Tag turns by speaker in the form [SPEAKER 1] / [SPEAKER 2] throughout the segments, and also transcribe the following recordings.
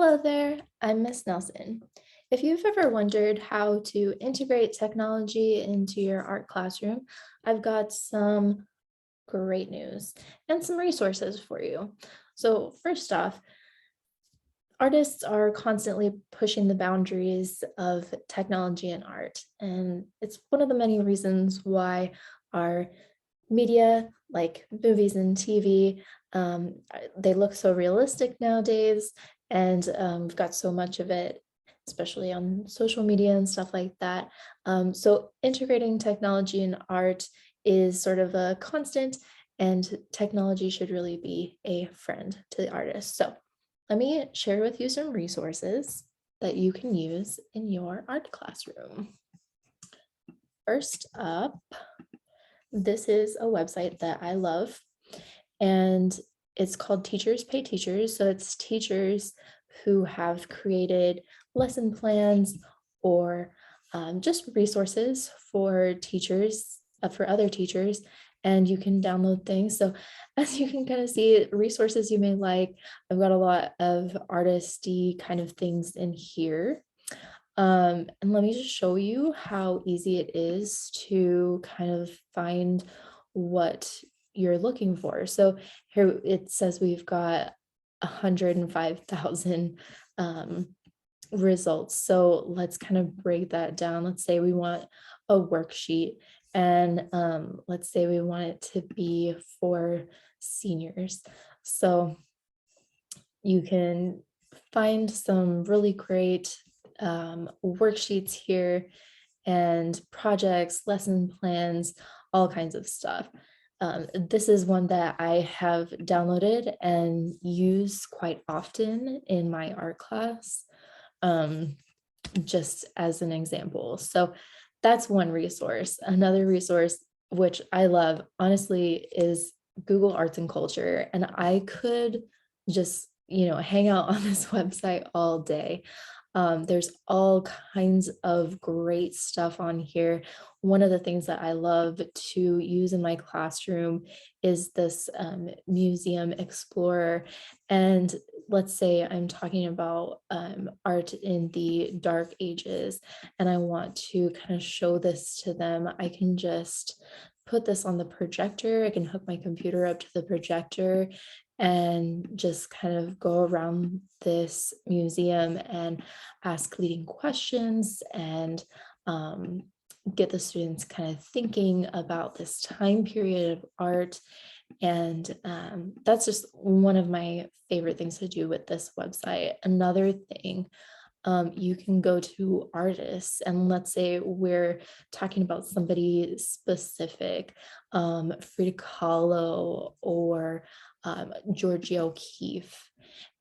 [SPEAKER 1] Hello there, I'm Miss Nelson. If you've ever wondered how to integrate technology into your art classroom, I've got some great news and some resources for you. So, first off, artists are constantly pushing the boundaries of technology and art, and it's one of the many reasons why our media, like movies and TV, they look so realistic nowadays, and we've got so much of it, especially on social media and stuff like that. So integrating technology and art is sort of a constant, and technology should really be a friend to the artist. So let me share with you some resources that you can use in your art classroom. First up, this is a website that I love, and it's called Teachers Pay Teachers. So it's teachers who have created lesson plans or just resources for teachers, for other teachers, and you can download things. So as you can kind of see, resources you may like, I've got a lot of artisty kind of things in here. And let me just show you how easy it is to kind of find what you're looking for. So here it says we've got 105,000 results. So let's kind of break that down. Let's say we want a worksheet, and let's say we want it to be for seniors. So you can find some really great worksheets here and projects, lesson plans, all kinds of stuff. This is one that I have downloaded and use quite often in my art class, um, just as an example. So that's one resource. Another resource, which I love, honestly, is Google Arts and Culture. And I could just, hang out on this website all day. There's all kinds of great stuff on here. One of the things that I love to use in my classroom is this Museum Explorer. And let's say I'm talking about art in the Dark Ages, and I want to kind of show this to them. I can just put this on the projector. I can hook my computer up to the projector and just kind of go around this museum and ask leading questions and get the students kind of thinking about this time period of art. And that's just one of my favorite things to do with this website. Another thing, you can go to artists, and let's say we're talking about somebody specific, Frida Kahlo or Georgia O'Keeffe,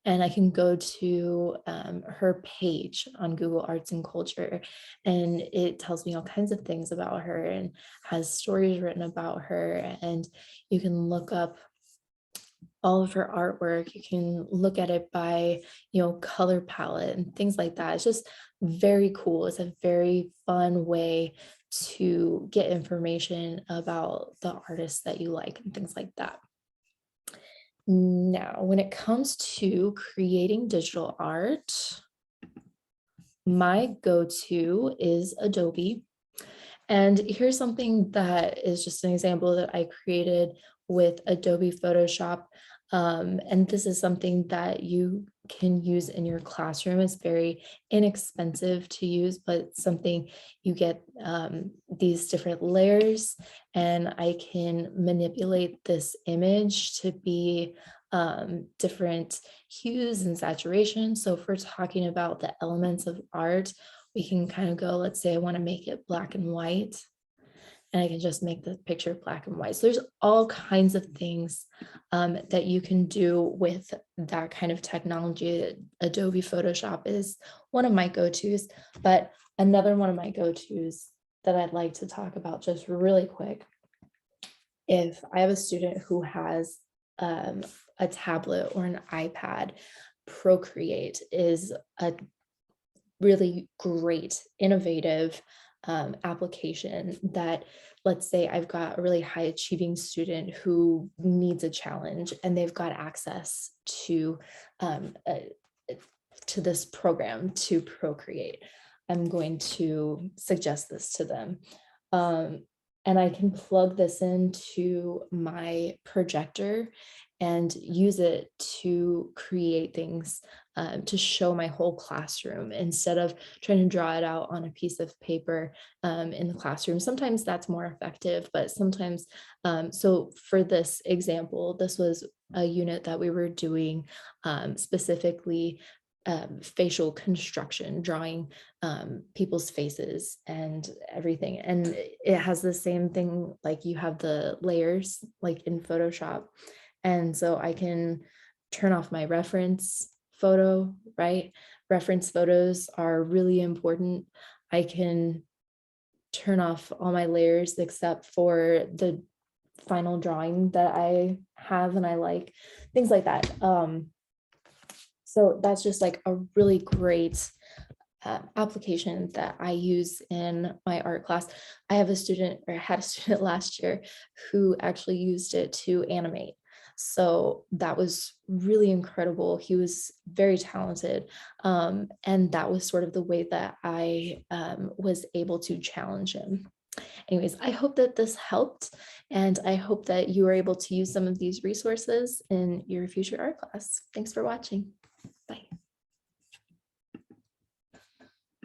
[SPEAKER 1] and I can go to her page on Google Arts and Culture, and it tells me all kinds of things about her and has stories written about her. And you can look up all of her artwork. You can look at it by, color palette and things like that. It's just very cool. It's a very fun way to get information about the artists that you like and things like that. Now, when it comes to creating digital art, my go-to is Adobe. And here's something that is just an example that I created with Adobe Photoshop. And this is something that you can use in your classroom. It's very inexpensive to use, but it's something you get these different layers, and I can manipulate this image to be different hues and saturation. So if we're talking about the elements of art, we can kind of go, let's say I want to make it black and white, and I can just make the picture black and white. So there's all kinds of things that you can do with that kind of technology. Adobe Photoshop is one of my go-tos, but another one of my go-tos that I'd like to talk about just really quick, if I have a student who has a tablet or an iPad, Procreate is a really great, innovative application that, let's say I've got a really high achieving student who needs a challenge, and they've got access to to this program to Procreate. I'm going to suggest this to them. Um, and I can plug this into my projector and use it to create things, to show my whole classroom instead of trying to draw it out on a piece of paper in the classroom. Sometimes that's more effective, but sometimes, so for this example, this was a unit that we were doing specifically facial construction, drawing people's faces and everything. And it has the same thing, like you have the layers like in Photoshop. And so I can turn off my reference photo, right? Reference photos are really important. I can turn off all my layers except for the final drawing that I have and I like, things like that. So that's just like a really great application that I use in my art class. I have a student, or had a student last year, who actually used it to animate. So that was really incredible. He was very talented. And that was sort of the way that I was able to challenge him. Anyways, I hope that this helped, and I hope that you were able to use some of these resources in your future art class. Thanks for watching.